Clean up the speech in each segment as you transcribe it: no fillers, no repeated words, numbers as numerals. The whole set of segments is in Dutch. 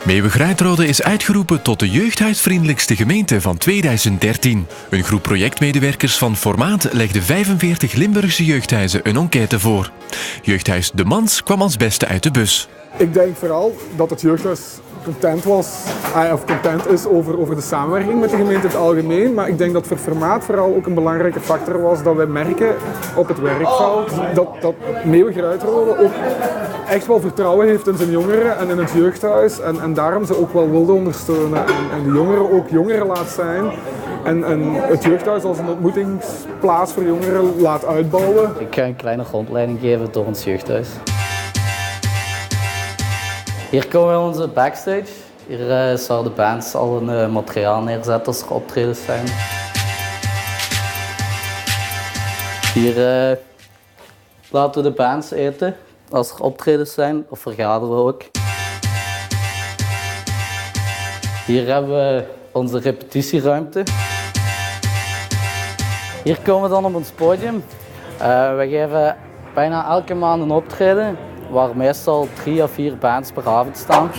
Meeuwen-Gruitrode is uitgeroepen tot de jeugdhuisvriendelijkste gemeente van 2013. Een groep projectmedewerkers van Formaat legde 45 Limburgse jeugdhuizen een enquête voor. Jeugdhuis De Mans kwam als beste uit de bus. Ik denk vooral dat het jeugdhuis content is over de samenwerking met de gemeente in het algemeen. Maar ik denk dat voor Formaat vooral ook een belangrijke factor was dat wij merken op het werkveld dat Meeuwen-Gruitrode ook echt wel vertrouwen heeft in zijn jongeren en in het jeugdhuis. En daarom ze ook wel wilde ondersteunen en de jongeren ook jongeren laat zijn. En het jeugdhuis als een ontmoetingsplaats voor jongeren laat uitbouwen. Ik ga een kleine rondleiding geven door ons jeugdhuis. Hier komen we onze backstage. Hier zou de bands al een materiaal neerzetten als er optredens zijn. Hier laten we de bands eten als er optredens zijn of vergaderen we ook. Hier hebben we onze repetitieruimte. Hier komen we dan op ons podium. We geven bijna elke maand een optreden, waar meestal 3 of 4 bands per avond staan.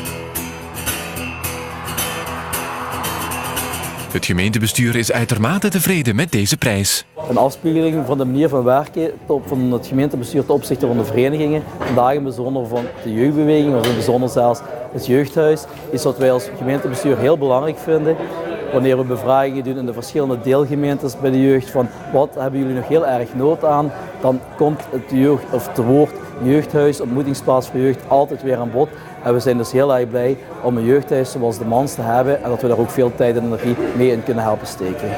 Het gemeentebestuur is uitermate tevreden met deze prijs. Een afspiegeling van de manier van werken van het gemeentebestuur ten opzichte van de verenigingen. Vandaag in het bijzonder van de jeugdbeweging, of in het bijzonder zelfs het jeugdhuis, is wat wij als gemeentebestuur heel belangrijk vinden. Wanneer we bevragingen doen in de verschillende deelgemeentes bij de jeugd van wat hebben jullie nog heel erg nood aan, dan komt het woord jeugdhuis, ontmoetingsplaats voor jeugd altijd weer aan bod. En we zijn dus heel erg blij om een jeugdhuis zoals De Mans te hebben en dat we daar ook veel tijd en energie mee in kunnen helpen steken.